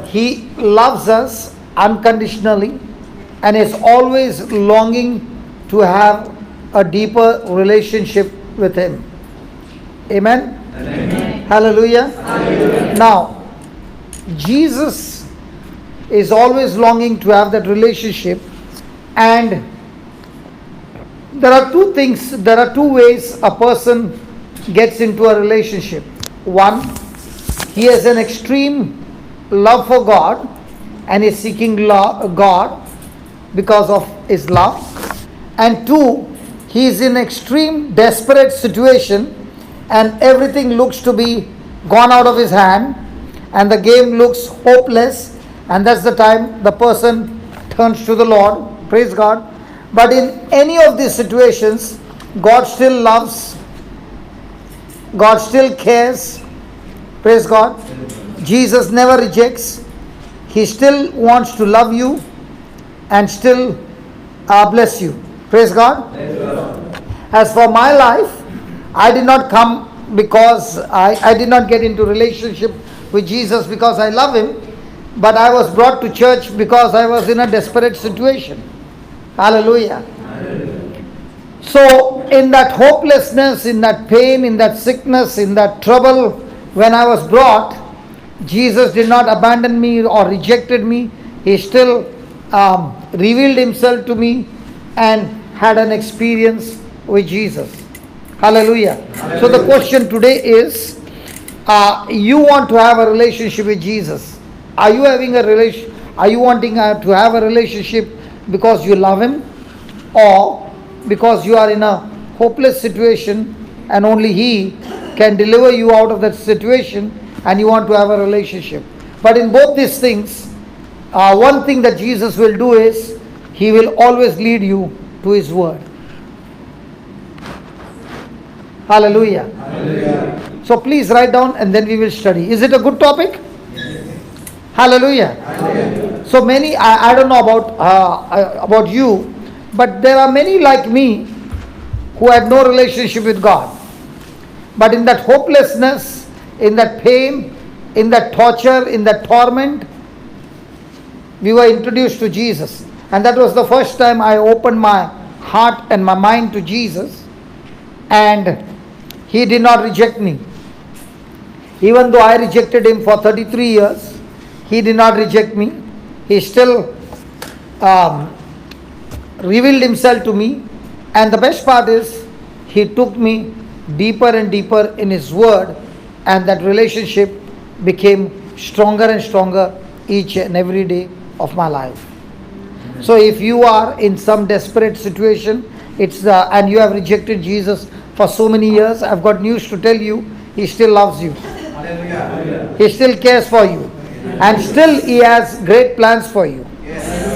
He loves us unconditionally and is always longing to have a deeper relationship with Him. Amen? Hallelujah. Now, Jesus is always longing to have that relationship, and there are two ways a person gets into a relationship. One, he has an extreme love for God and is seeking God because of his love. And two, he is in extreme desperate situation and everything looks to be gone out of his hand and the game looks hopeless, and that's the time the person turns to the Lord. Praise God. But in any of these situations, God still loves, God still cares. Praise God. Jesus never rejects. He still wants to love you and still bless you. Praise God. As for my life, I did not come because I did not get into relationship with Jesus because I love Him, but I was brought to church because I was in a desperate situation. Hallelujah. So in that hopelessness, in that pain, in that sickness, in that trouble, when I was brought, Jesus did not abandon me or rejected me. He still revealed Himself to me and had an experience with Jesus. Hallelujah. So the question today is, you want to have a relationship with Jesus. Are you having a relation? Are you wanting to have a relationship because you love Him, or because you are in a hopeless situation and only He can deliver you out of that situation and you want to have a relationship? But in both these things, one thing that Jesus will do is He will always lead you to His Word. Hallelujah. Hallelujah. So please write down and then we will study. Is it a good topic? Yes. Hallelujah. Hallelujah. So many, I don't know about you, but there are many like me who had no relationship with God. But in that hopelessness, in that pain, in that torture, in that torment, we were introduced to Jesus. And that was the first time I opened my heart and my mind to Jesus. And He did not reject me. Even though I rejected Him for 33 years, He did not reject me. He still revealed Himself to me. And the best part is, He took me deeper and deeper in His Word, and that relationship became stronger and stronger each and every day of my life. So if you are in some desperate situation, and you have rejected Jesus for so many years, I've got news to tell you. He still loves you. He still cares for you. And still He has great plans for you.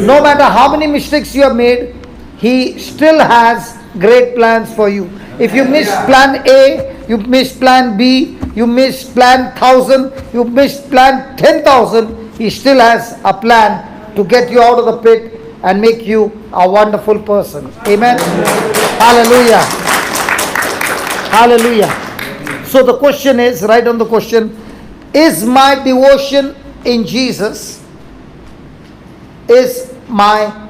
No matter how many mistakes you have made, He still has great plans for you. If you missed plan A, you missed plan B, you missed plan 1,000, you missed plan 10,000, He still has a plan to get you out of the pit and make you a wonderful person. Amen. Hallelujah. Hallelujah. So the question is, write on the question, is my devotion in Jesus, is my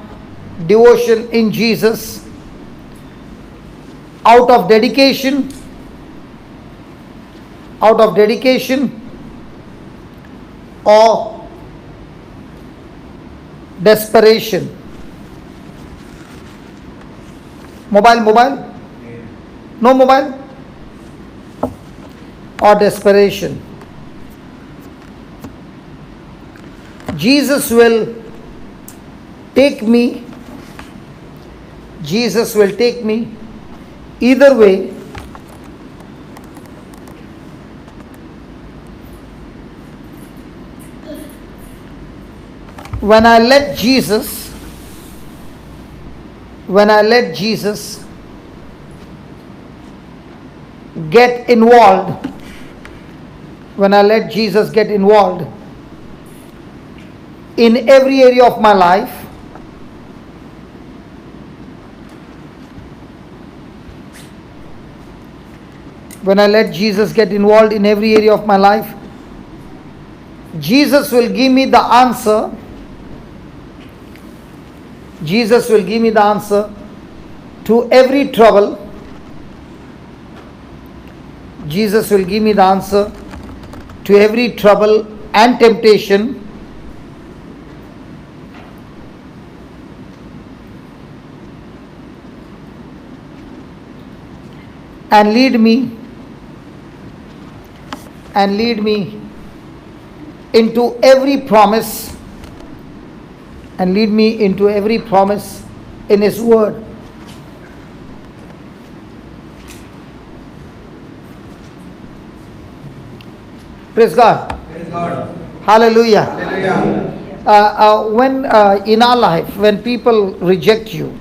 devotion in Jesus out of dedication or desperation? Mobile? No mobile? Or desperation? Jesus will take me. Jesus will take me either way. When I let Jesus get involved, in every area of my life, when I let Jesus get involved in every area of my life, Jesus will give me the answer. Jesus will give me the answer to every trouble. Jesus will give me the answer to every trouble and temptation. And lead me into every promise, and lead me into every promise in His word. Praise God. Praise God. Hallelujah. Hallelujah. When in our life, when people reject you,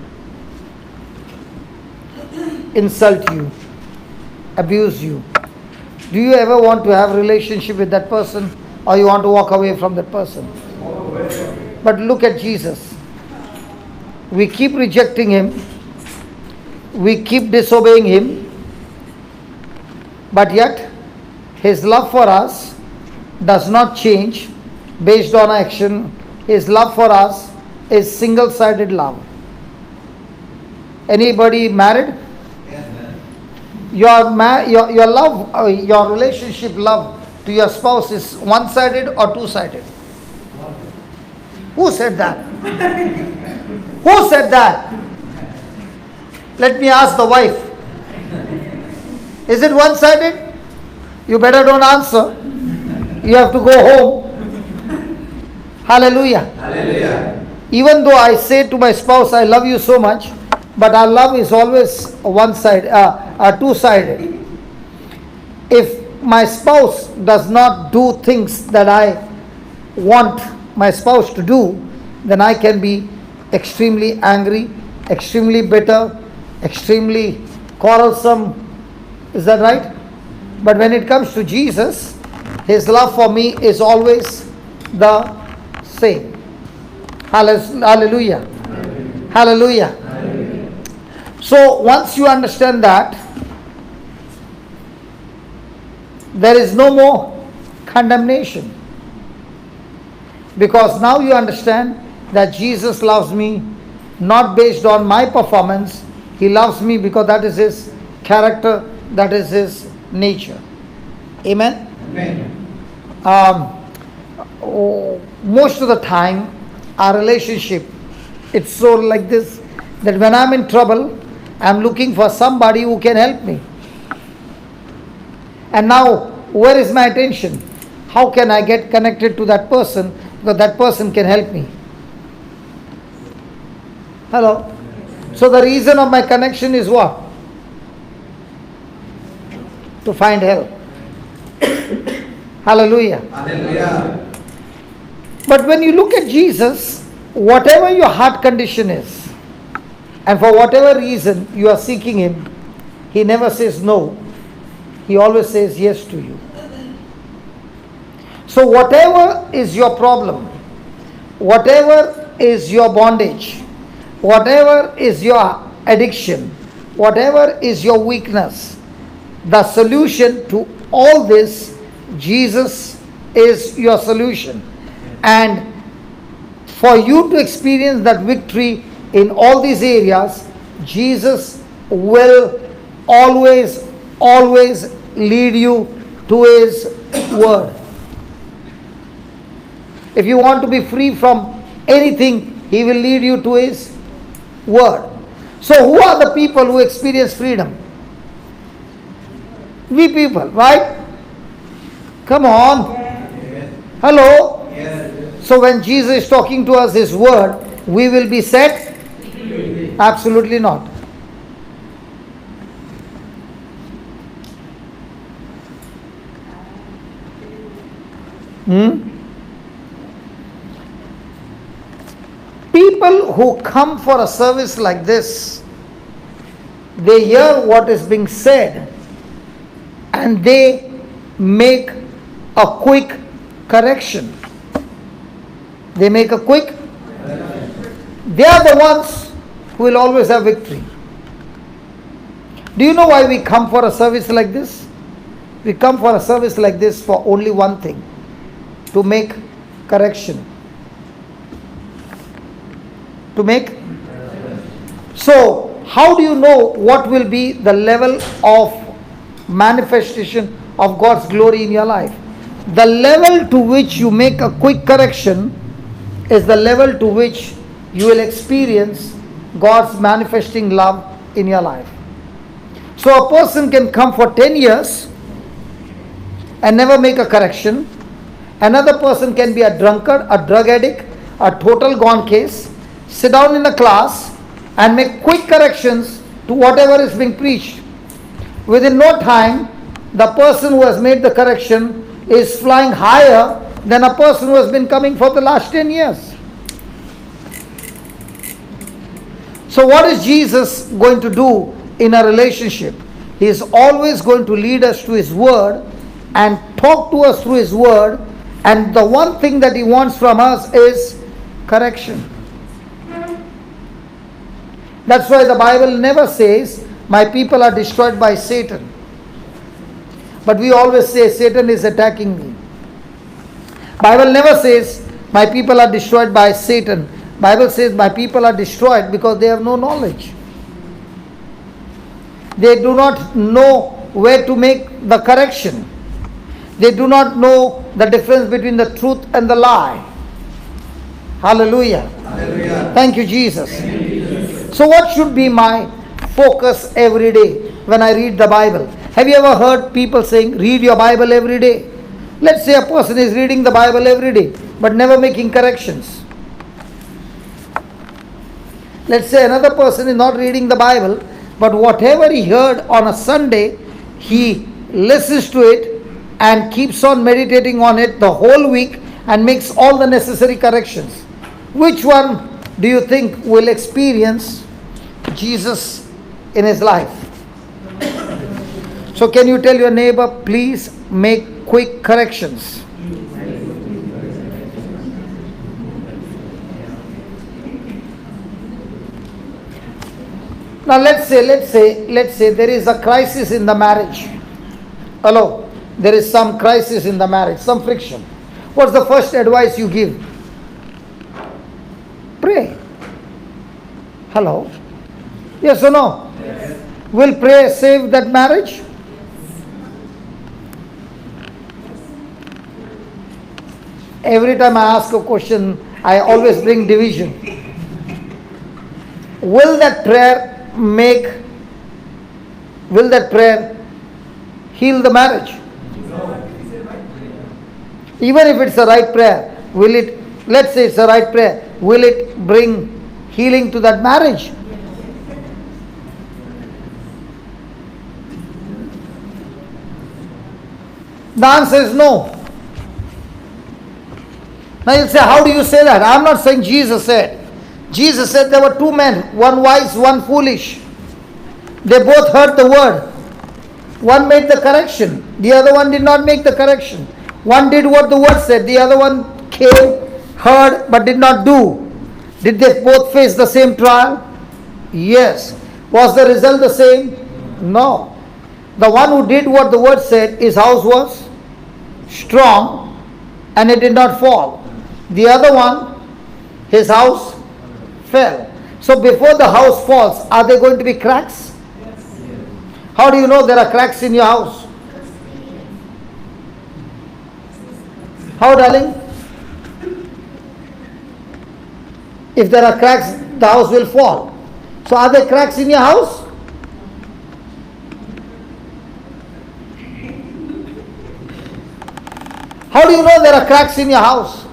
insult you, abuse you, do you ever want to have a relationship with that person, or you want to walk away from that person? But look at Jesus. We keep rejecting Him, we keep disobeying Him, but yet His love for us does not change based on action. His love for us is single-sided love. Anybody married? Your love, your relationship love to your spouse is one-sided or two-sided? Who said that? Who said that? Let me ask the wife. Is it one-sided? You better don't answer. You have to go home. Hallelujah. Hallelujah. Even though I say to my spouse, I love you so much, but our love is always two-sided. If my spouse does not do things that I want my spouse to do, then I can be extremely angry, extremely bitter, extremely quarrelsome. Is that right? But when it comes to Jesus, His love for me is always the same. Hallelujah. Hallelujah. So once you understand that, there is no more condemnation. Because now you understand that Jesus loves me not based on my performance. He loves me because that is His character, that is His nature. Amen? Amen. Most of the time, our relationship, it's so like this, that when I'm in trouble, I'm looking for somebody who can help me. And now, where is my attention? How can I get connected to that person? Because that person can help me. Hello? So the reason of my connection is what? To find help. Hallelujah. Hallelujah. But when you look at Jesus, whatever your heart condition is, and for whatever reason you are seeking Him, He never says no. He always says yes to you. So whatever is your problem, whatever is your bondage, whatever is your addiction, whatever is your weakness, the solution to all this, Jesus is your solution. And for you to experience that victory in all these areas, Jesus will always lead you to His word. If you want to be free from anything, He will lead you to His word. So who are the people who experience freedom? We people, right? Come on. Hello. So when Jesus is talking to us His word, we will be set? Absolutely not. People who come for a service like this, they hear what is being said and they make a quick correction. They make a quick. They are the ones who will always have victory. Do you know why we come for a service like this? We come for a service like this for only one thing. to make correction. To make. So, how do you know what will be the level of manifestation of God's glory in your life? The level to which you make a quick correction is the level to which you will experience God's manifesting love in your life. So a person can come for 10 years and never make a correction. Another person can be a drunkard, a drug addict, a total gone case, sit down in a class and make quick corrections to whatever is being preached. Within no time, the person who has made the correction is flying higher than a person who has been coming for the last 10 years. So what is Jesus going to do in a relationship? He is always going to lead us to His Word and talk to us through His Word, and the one thing that He wants from us is correction. That's why the Bible never says, my people are destroyed by Satan. But we always say, Satan is attacking me. Bible never says, my people are destroyed by Satan. Bible says, my people are destroyed because they have no knowledge. They do not know where to make the correction. They do not know the difference between the truth and the lie. Hallelujah. Hallelujah. Thank you, Jesus. Thank you, Jesus. So what should be my focus every day when I read the Bible? Have you ever heard people saying, read your Bible every day? Let's say a person is reading the Bible every day, but never making corrections. Let's say another person is not reading the Bible, but whatever he heard on a Sunday, he listens to it and keeps on meditating on it the whole week and makes all the necessary corrections. Which one do you think will experience Jesus in his life? So can you tell your neighbor, please make quick corrections? Now let's say there is a crisis in the marriage. Hello, there is some crisis in the marriage, some friction. What's the first advice you give? Pray. Hello? Yes or no? Yes. Will prayer save that marriage? Every time I ask a question, I always bring division. Will that prayer heal the marriage? Even if it's a right prayer, will it, let's say it's a right prayer, will it bring healing to that marriage? The answer is no. Now you'll say, how do you say that? I'm not saying Jesus said. Jesus said there were two men, one wise, one foolish. They both heard the word. One made the correction, the other one did not make the correction. One did what the word said, the other one came, heard, but did not do. Did they both face the same trial? Yes. Was the result the same? No. The one who did what the word said, his house was strong and it did not fall. The other one, his house fell. So before the house falls, are there going to be cracks? How do you know there are cracks in your house? How, darling? If there are cracks, the house will fall. So are there cracks in your house? How do you know there are cracks in your house?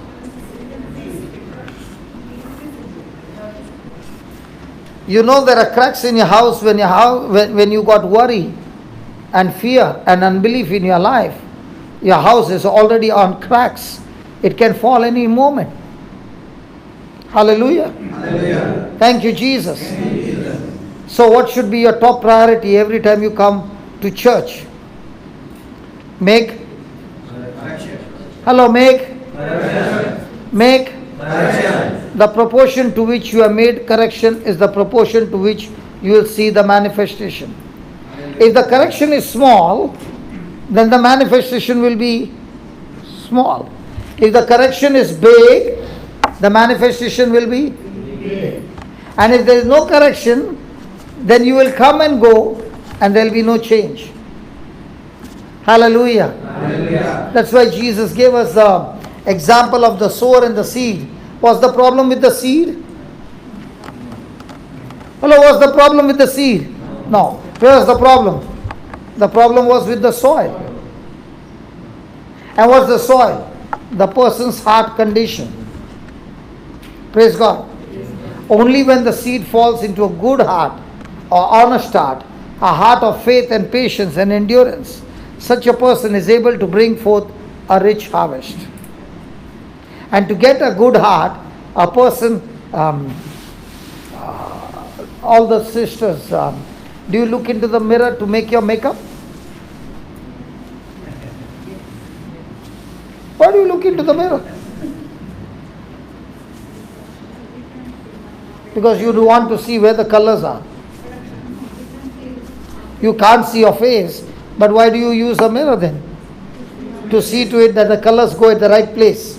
You know there are cracks in your house when you got worry and fear and unbelief in your life. Your house is already on cracks. It can fall any moment. Hallelujah. Hallelujah. Thank you, Jesus. Thank you, Jesus. So what should be your top priority every time you come to church? Make the proportion to which you have made correction is the proportion to which you will see the manifestation. If the correction is small, then the manifestation will be small. If the correction is big, the manifestation will be. And if there is no correction, then you will come and go and there will be no change. Hallelujah. Hallelujah. That's why Jesus gave us the example of the sower and the seed. Was the problem with the seed? Hello, was the problem with the seed? No. Where was the problem? The problem was with the soil. And what's the soil? The person's heart condition. Praise God. Only when the seed falls into a good heart or honest heart, a heart of faith and patience and endurance, such a person is able to bring forth a rich harvest. And to get a good heart, a person, all the sisters, do you look into the mirror to make your makeup? Why do you look into the mirror? Because you do want to see where the colors are. You can't see your face, but why do you use a mirror then? To see to it that the colors go at the right place.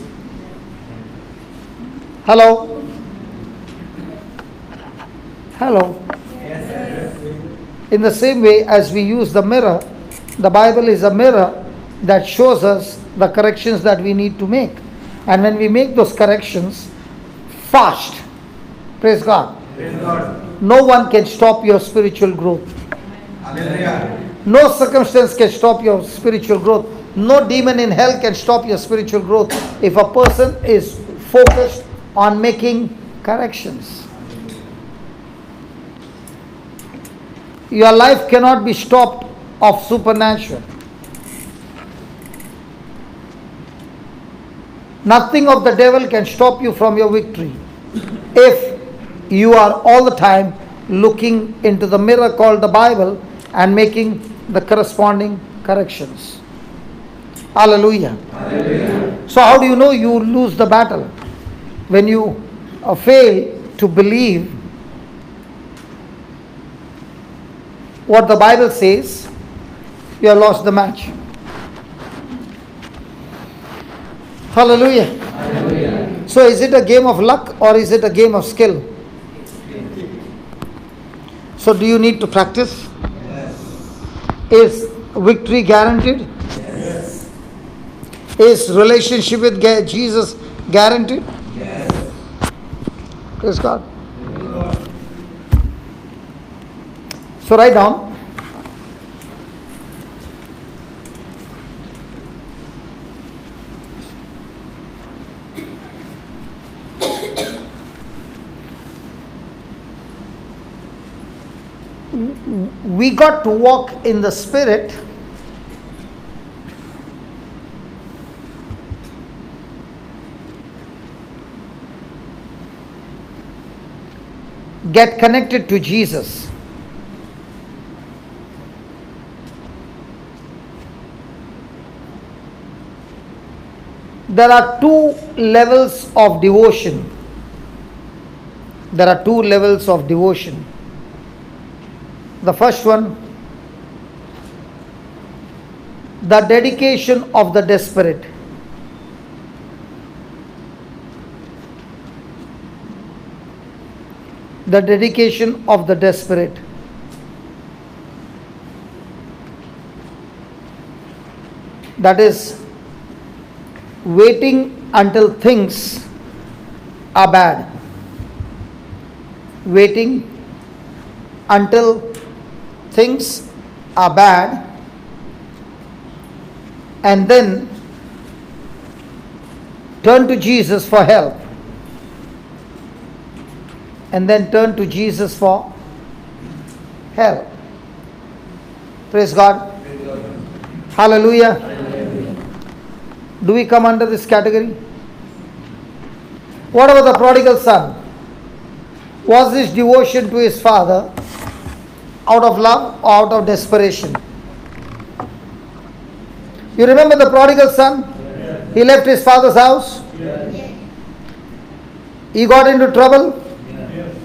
Hello? Hello? In the same way as we use the mirror, the Bible is a mirror that shows us the corrections that we need to make. And when we make those corrections fast, praise God, Praise God. no one can stop your spiritual growth. Hallelujah. No circumstance can stop your spiritual growth. No demon in hell can stop your spiritual growth if a person is focused on making corrections. Your life cannot be stopped of supernatural. Nothing of the devil can stop you from your victory if you are all the time looking into the mirror called the Bible and making the corresponding corrections. Hallelujah. Hallelujah. So how do you know you lose the battle? When you fail to believe what the Bible says, you have lost the match. Hallelujah. Hallelujah. So is it a game of luck or is it a game of skill? So do you need to practice? Yes. Is victory guaranteed? Yes. Is relationship with Jesus guaranteed? Yes. Praise God. Praise God. So write down. We got to walk in the Spirit get connected to Jesus. There are two levels of devotion. There are two levels of devotion. The first one, the dedication of the desperate. The dedication of the desperate. That is, waiting until things are bad. Waiting until things are bad and then turn to Jesus for help. And then turn to Jesus for help. Praise God. Praise God. Hallelujah. Hallelujah. Do we come under this category? What about the prodigal son? Was this devotion to his father out of love or out of desperation? You remember the prodigal son? Yes. He left his father's house. Yes. He got into trouble. Yes.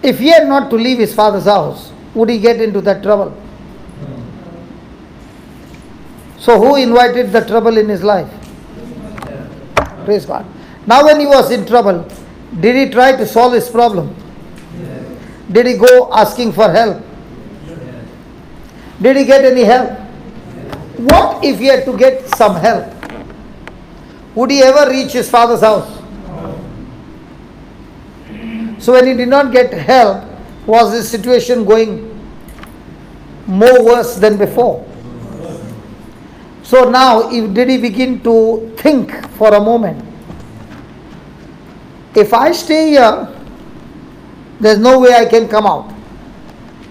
If he had not to leave his father's house, would he get into that trouble? So who invited the trouble in his life? Praise God. Now when he was in trouble, did he try to solve his problem? Did he go asking for help? Did he get any help? What if he had to get some help? Would he ever reach his father's house? So when he did not get help, was his situation going more worse than before? So now, did he begin to think for a moment? If I stay here, there's no way I can come out.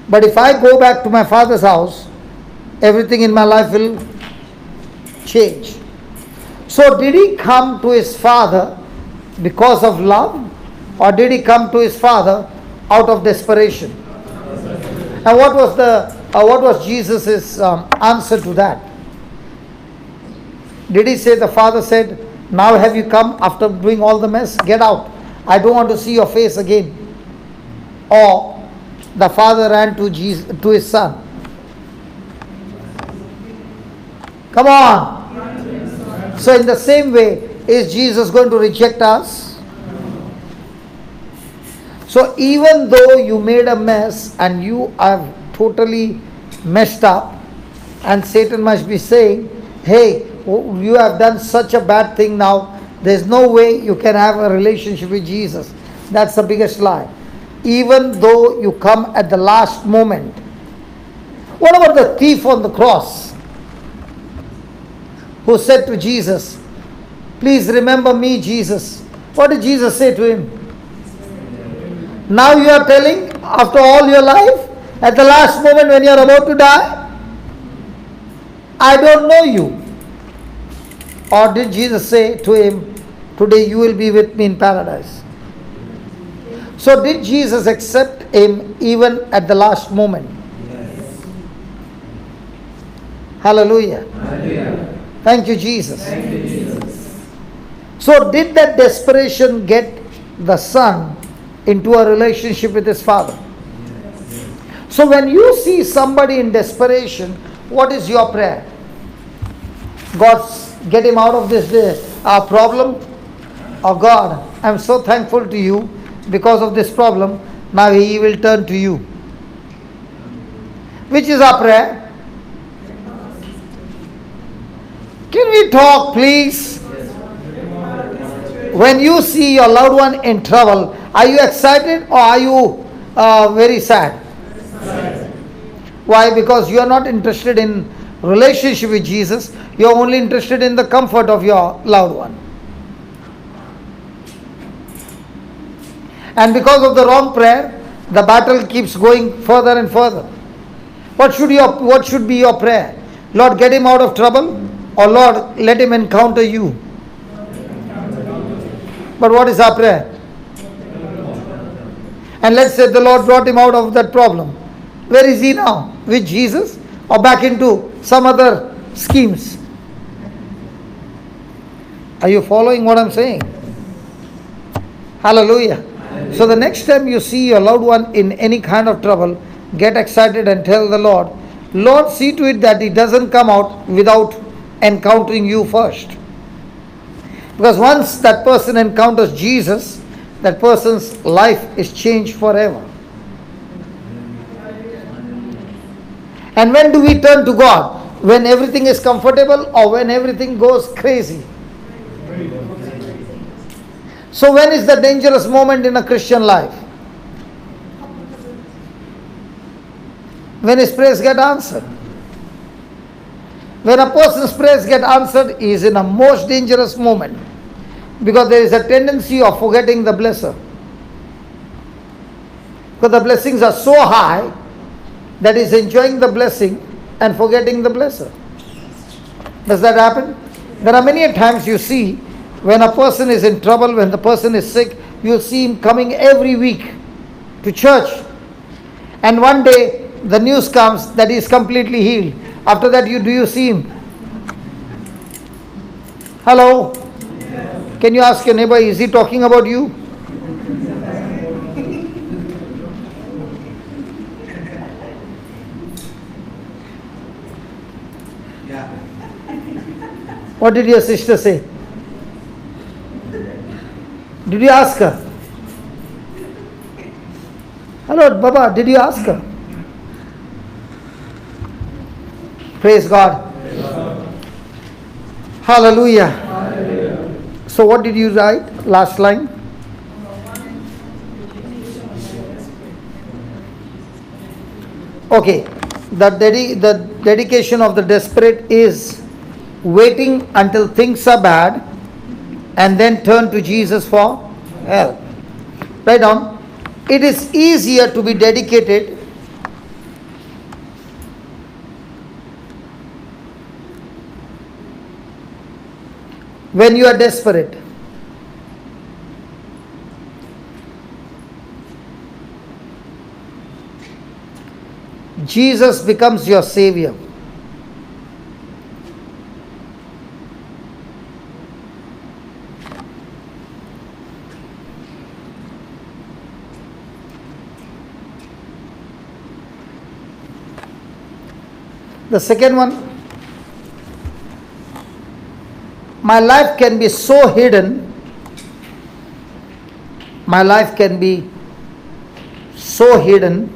But if I go back to my father's house, everything in my life will change. So did he come to his father because of love, or did he come to his father out of desperation? And what was Jesus' answer to that? Did he say, the father said, now have you come after doing all the mess? Get out. I don't want to see your face again. Or the father ran to his son. Come on. So in the same way, is Jesus going to reject us? So even though you made a mess and you have totally messed up, and Satan must be saying, hey, you have done such a bad thing now, there's no way you can have a relationship with Jesus. That's the biggest lie. Even though you come at the last moment. What about the thief on the cross who said to Jesus, please remember me, Jesus? What did Jesus say to him? Now you are telling, after all your life, at the last moment when you are about to die, I don't know you. Or did Jesus say to him, today you will be with me in paradise? So did Jesus accept him even at the last moment? Yes. Hallelujah. Hallelujah. Thank you, Jesus. Thank you, Jesus. So did that desperation get the son into a relationship with his father? So when you see somebody in desperation, what is your prayer? God, get him out of this problem. Oh God, I'm so thankful to you because of this problem. Now he will turn to you. Which is our prayer? Can we talk, please? When you see your loved one in trouble, are you excited or are you very sad? Why? Because you are not interested in relationship with Jesus. You are only interested in the comfort of your loved one. And because of the wrong prayer, the battle keeps going further and further. What should be your prayer? Lord, get him out of trouble, or Lord, let him encounter you. But what is our prayer? And let's say the Lord brought him out of that problem. Where is he now? With Jesus, or back into some other schemes? Are you following what I'm saying? Hallelujah. So the next time you see your loved one in any kind of trouble, get excited and tell the Lord, Lord, see to it that he doesn't come out without encountering you first. Because once that person encounters Jesus, that person's life is changed forever. And when do we turn to God? When everything is comfortable or when everything goes crazy? So when is the dangerous moment in a Christian life? When his prayers get answered. When a person's prayers get answered, he is in a most dangerous moment. Because there is a tendency of forgetting the blesser. Because the blessings are so high that he's enjoying the blessing and forgetting the blesser. Does that happen? There are many times you see when a person is in trouble, when the person is sick, you'll see him coming every week to church. And one day the news comes that he is completely healed. After that, do you see him? Hello? Can you ask your neighbor, is he talking about you? Yeah. What did your sister say? Did you ask her? Hello, Baba, did you ask her? Praise God. Hallelujah. So what did you write? Last line. Okay. The dedication of the desperate is waiting until things are bad and then turn to Jesus for help. Write down. It is easier to be dedicated when you are desperate. Jesus becomes your savior. The second one, my life can be so hidden, my life can be so hidden,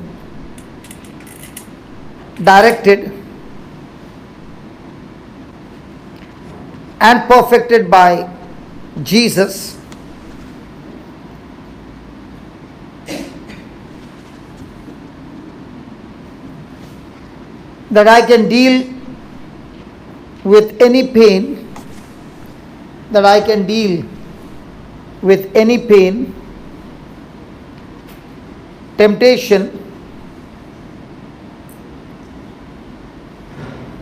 directed and perfected by Jesus, that I can deal with any pain, that I can deal with any pain, temptation,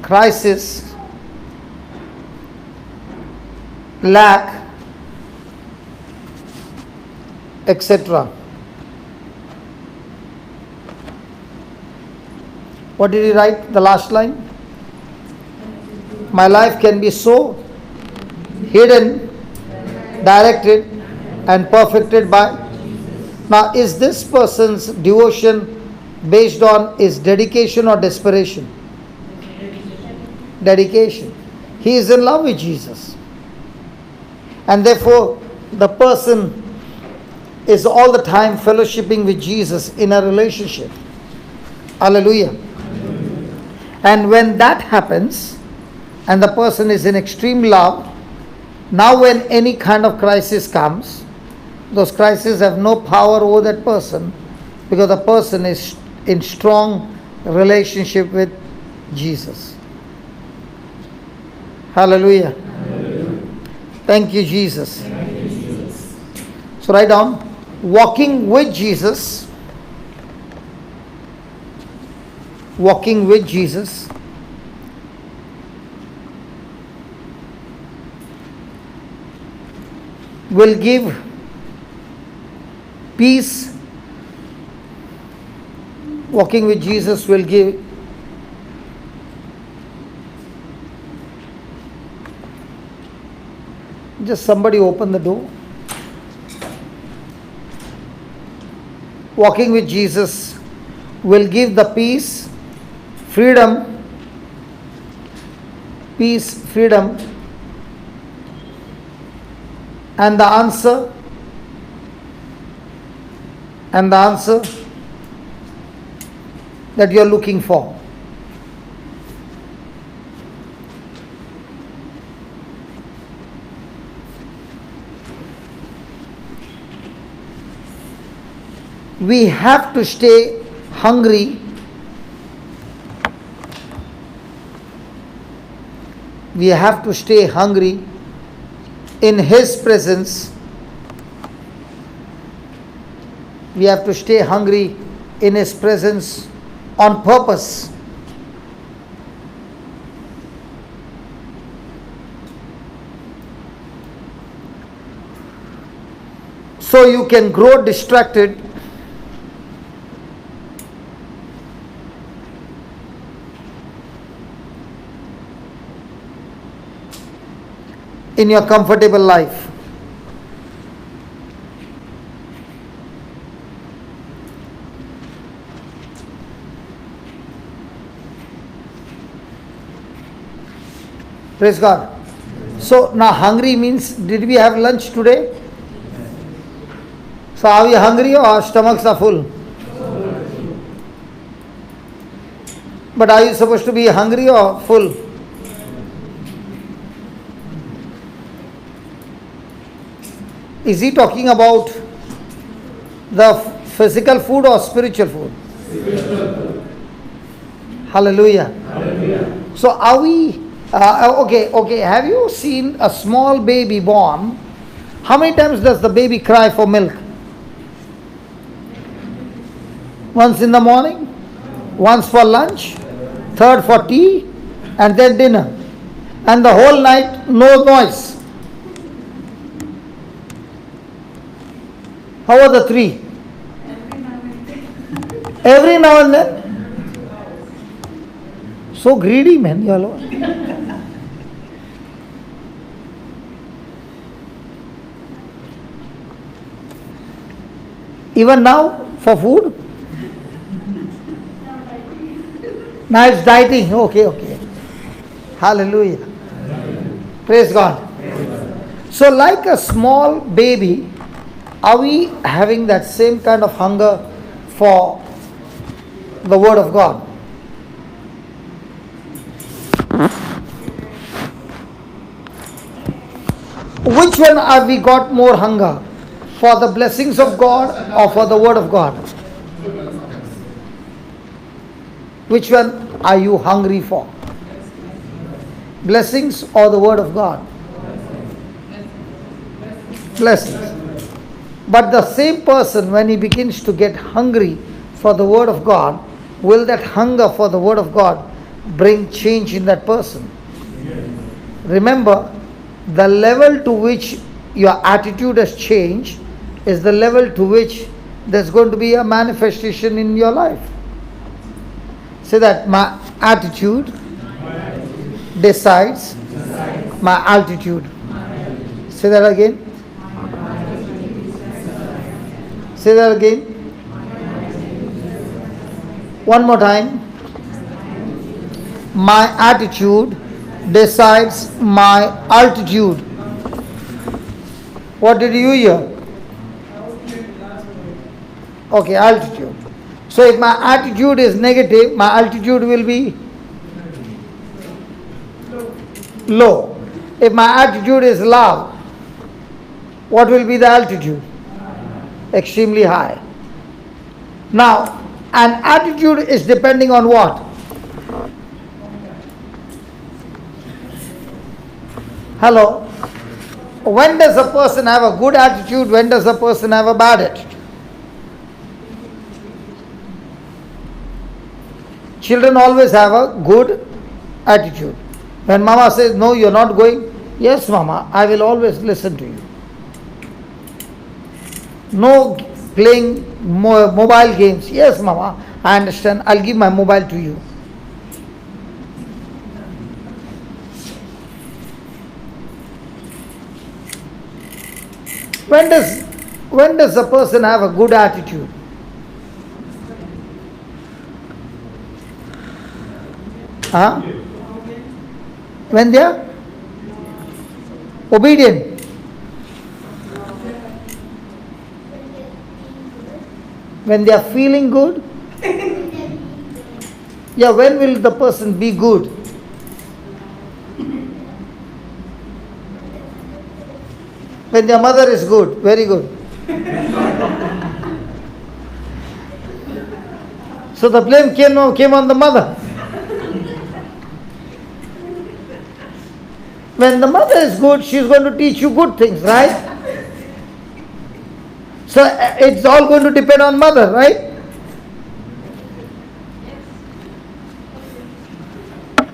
crisis, lack, etc. What did he write? The last line? My life can be so hidden, directed, and perfected by. Now, is this person's devotion based on his dedication or desperation? Dedication. He is in love with Jesus. And therefore, the person is all the time fellowshipping with Jesus in a relationship. Hallelujah. And when that happens, and the person is in extreme love, now when any kind of crisis comes, those crises have no power over that person because the person is in strong relationship with Jesus. Hallelujah. Thank you, Jesus. So write down, walking with Jesus. Walking with Jesus will give peace. Walking with Jesus will give just somebody open the door. Walking with Jesus will give the peace, freedom, peace, freedom, and the answer, that you are looking for. We have to stay hungry. We have to stay hungry in His presence. We have to stay hungry in His presence on purpose. So you can grow distracted in your comfortable life. Praise God. So now hungry means, did we have lunch today? So are we hungry or our stomachs are full? But are you supposed to be hungry or full? Is he talking about the physical food or spiritual food? Hallelujah. So are we, okay, have you seen a small baby born? How many times does the baby cry for milk? Once in the morning, once for lunch, third for tea, and then dinner. And the whole night, no noise. How are the three? Every now and then. So greedy, man, you all. Even now, for food? Now it's dieting. Okay. Hallelujah. Praise God. So, like a small baby, are we having that same kind of hunger for the Word of God? Which one have we got more hunger? For the blessings of God or for the Word of God? Which one are you hungry for? Blessings or the Word of God? Blessings. But the same person, when he begins to get hungry for the Word of God, will that hunger for the Word of God bring change in that person? Remember, the level to which your attitude has changed is the level to which there's going to be a manifestation in your life. Say that my attitude decides my altitude. Say that again. Say that again. One more time. My attitude decides my altitude. What did you hear? Okay, altitude. So if my attitude is negative, my altitude will be low. If my attitude is low, what will be the altitude? Extremely high. Now, an attitude is depending on what? Hello? When does a person have a good attitude? When does a person have a bad attitude? Children always have a good attitude. When mama says, no, you're not going, yes, mama, I will always listen to you. No playing mobile games. Yes, mama, I understand. I'll give my mobile to you. When does a person have a good attitude? Huh? When they are obedient. When they are feeling good. Yeah, when will the person be good? When their mother is good, very good. So the blame came on the mother. When the mother is good, she is going to teach you good things, right? So it's all going to depend on mother, right?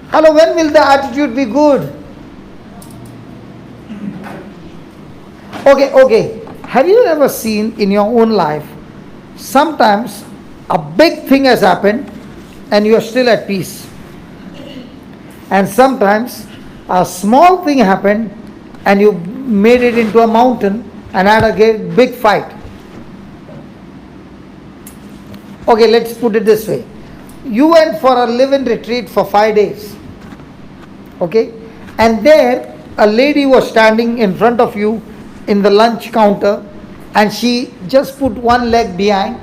Hello, when will the attitude be good? Okay. Have you ever seen in your own life, sometimes a big thing has happened and you are still at peace. And sometimes a small thing happened and you made it into a mountain and had a big fight. Okay, let's put it this way. You went for a live-in retreat for 5 days. Okay? And there a lady was standing in front of you in the lunch counter and she just put one leg behind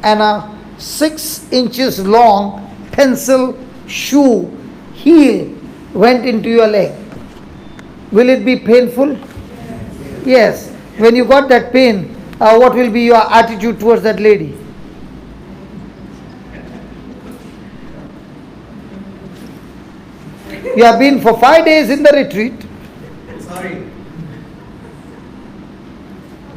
and a 6 inches long pencil shoe heel went into your leg. Will it be painful? Yes. When you got that pain, what will be your attitude towards that lady? You have been for 5 days in the retreat. Sorry.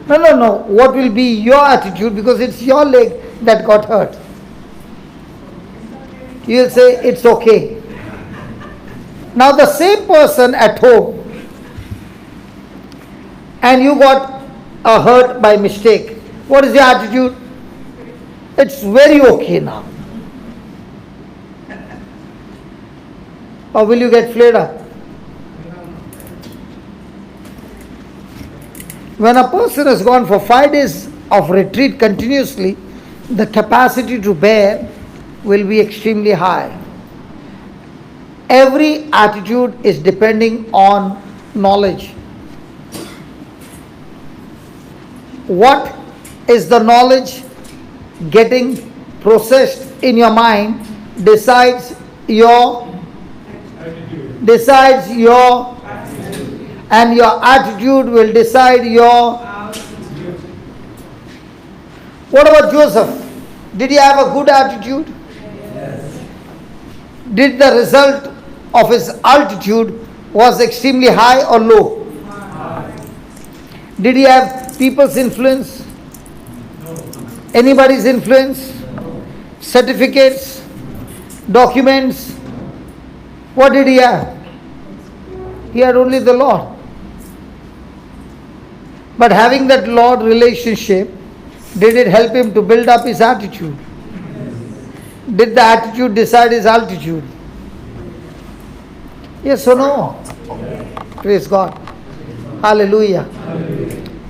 No. What will be your attitude, because it's your leg that got hurt? You'll say it's okay. Now the same person at home and you got a hurt by mistake. What is your attitude? It's very okay now. Or will you get flared up? When a person has gone for 5 days of retreat continuously, the capacity to bear will be extremely high. Every attitude is depending on knowledge. What is the knowledge getting processed in your mind decides your and your attitude will decide your. What about Joseph? Did he have a good attitude? Yes. Did the result of his altitude was extremely high or low? Did he have people's influence? Anybody's influence? Certificates? Documents? What did he have? He had only the Lord. But having that Lord relationship, did it help him to build up his attitude? Did the attitude decide his altitude? Yes or no? Praise God. Hallelujah.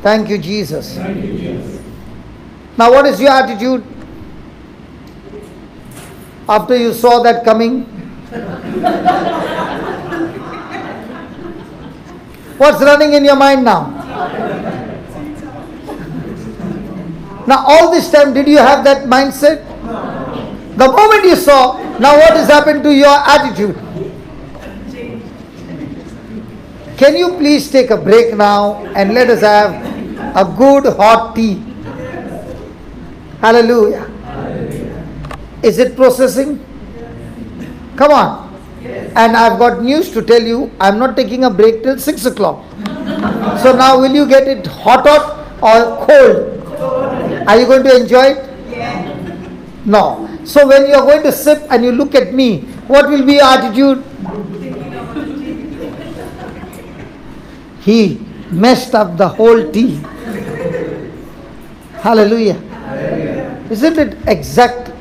Thank you, Jesus. Now, what is your attitude after you saw that coming? What's running in your mind now? Now, all this time, did you have that mindset? The moment you saw, now what has happened to your attitude? Can you please take a break now and let us have a good hot tea? Hallelujah. Is it processing? Come on. And I've got news to tell you. I'm not taking a break till 6 o'clock. So now will you get it hot or cold? Are you going to enjoy it? No. So when you are going to sip and you look at me, what will be your attitude? He messed up the whole tea. Hallelujah. Isn't it exact,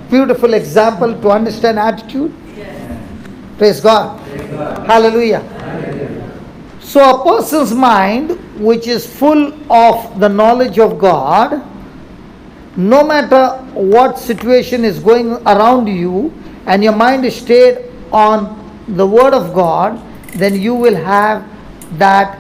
beautiful example to understand attitude? Praise God. Hallelujah. So a person's mind which is full of the knowledge of God, no matter what situation is going around you and your mind is stayed on the Word of God, then you will have that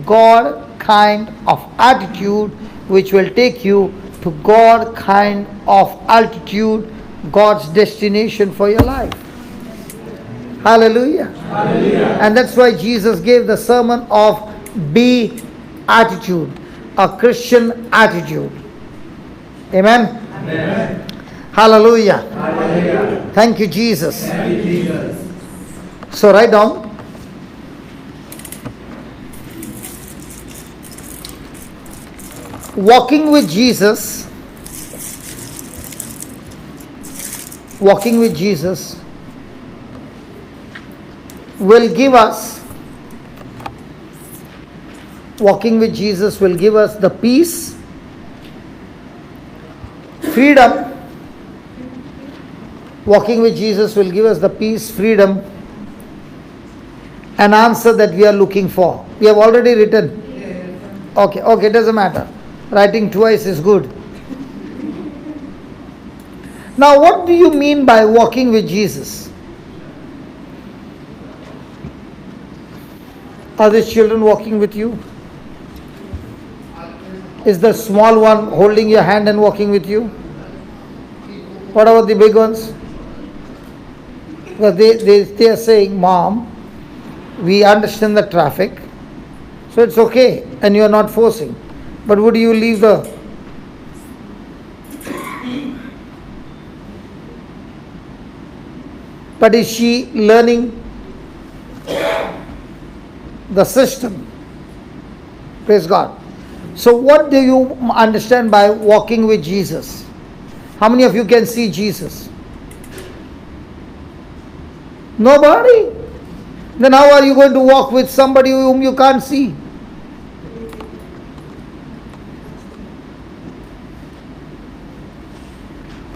God kind of attitude which will take you to God kind of altitude, God's destination for your life. Hallelujah. Hallelujah. And that's why Jesus gave the sermon of be attitude, a Christian attitude. Amen. Amen. Hallelujah. Hallelujah. Thank you, Jesus. Thank you, Jesus. So write down. Walking with Jesus will give us the peace, freedom. Walking with Jesus will give us the peace, freedom, an answer that we are looking for. We have already written. Okay, doesn't matter. Writing twice is good. Now, what do you mean by walking with Jesus? Are these children walking with you? Is the small one holding your hand and walking with you? What about the big ones? Because they are saying, Mom, we understand the traffic, so it's okay, and you are not forcing. But would you leave the... But is she learning the system? Praise God. So what do you understand by walking with Jesus? How many of you can see Jesus? Nobody. Then how are you going to walk with somebody whom you can't see?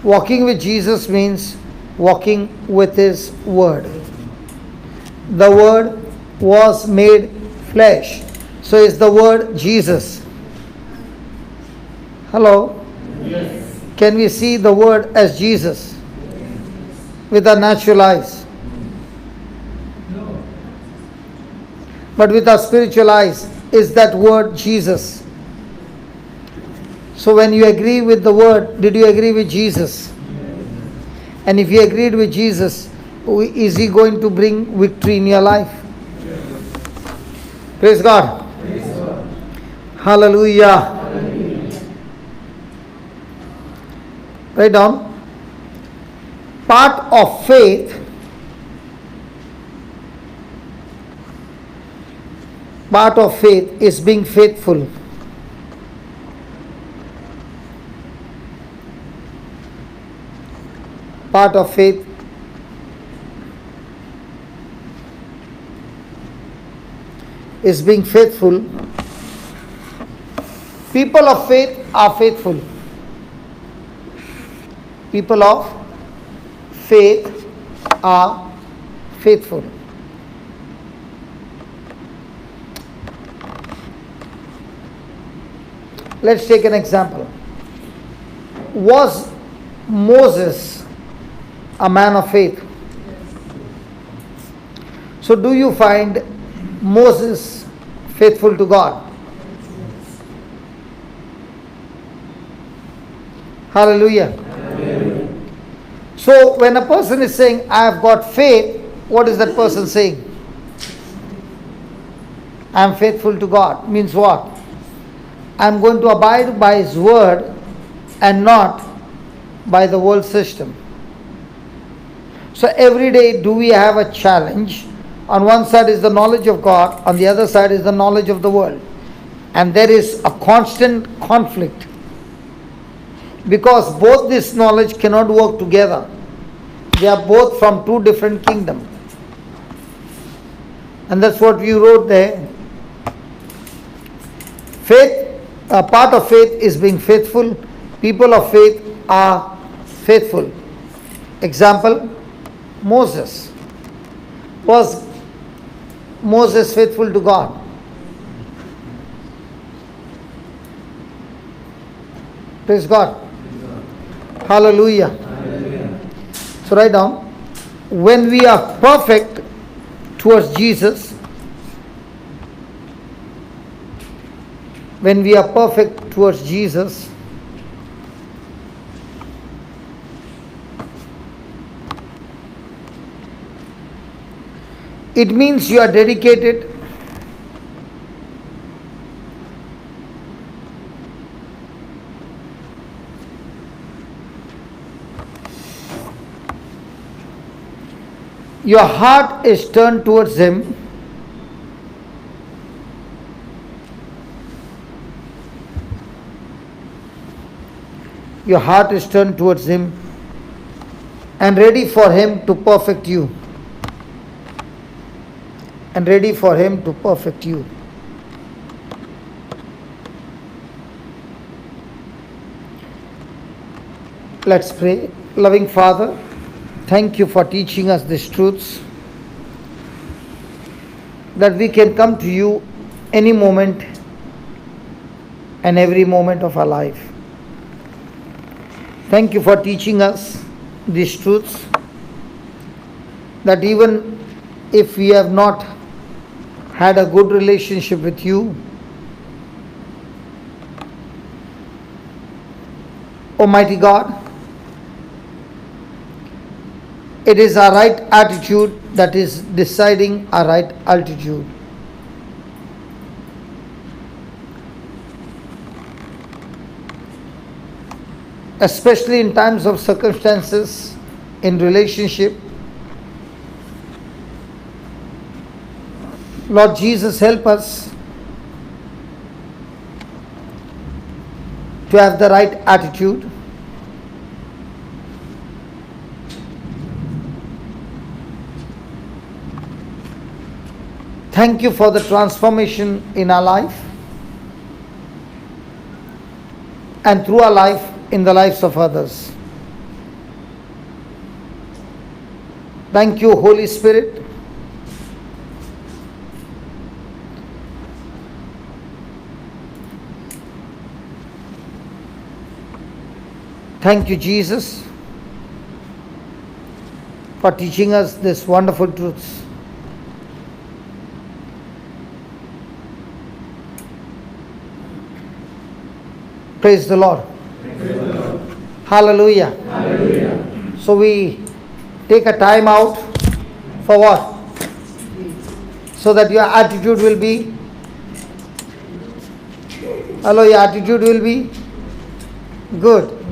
Walking with Jesus means walking with His Word. The Word was made flesh. So is the Word Jesus? Hello? Yes. Can we see the Word as Jesus with our natural eyes? No. But with our spiritual eyes, is that Word Jesus? So when you agree with the Word, did you agree with Jesus? And if you agreed with Jesus, is He going to bring victory in your life? Praise God. Praise God. Hallelujah. Hallelujah. Write down. Part of faith. Part of faith is being faithful. Part of faith is being faithful. People of faith are faithful. People of faith are faithful. Let's take an example. Was Moses a man of faith? So do you find Moses faithful to God? Hallelujah. Hallelujah. So when a person is saying, I have got faith, what is that person saying? I am faithful to God. Means what? I am going to abide by His word and not by the world system. So every day do we have a challenge? On one side is the knowledge of God, on the other side is the knowledge of the world. And there is a constant conflict. Because both this knowledge cannot work together. They are both from two different kingdoms. And that's what we wrote there. Faith, a part of faith is being faithful. People of faith are faithful. Example, Moses. Was Moses faithful to God? Praise God. Hallelujah. Hallelujah. So write down, when we are perfect towards Jesus, when we are perfect towards Jesus, it means you are dedicated. Your heart is turned towards Him. Your heart is turned towards Him and ready for Him to perfect you. And ready for Him to perfect you. Let's pray. Loving Father, thank you for teaching us these truths, that we can come to you any moment and every moment of our life. Thank you for teaching us these truths, that even if we have not had a good relationship with you. Almighty God, it is our right attitude that is deciding our right altitude. Especially in times of circumstances, in relationship. Lord Jesus, help us to have the right attitude. Thank you for the transformation in our life and through our life in the lives of others. Thank you, Holy Spirit. Thank you, Jesus, for teaching us these wonderful truths. Praise the Lord. Praise the Lord. Hallelujah. Hallelujah. So we take a time out for what? So that your attitude will be, your attitude will be good.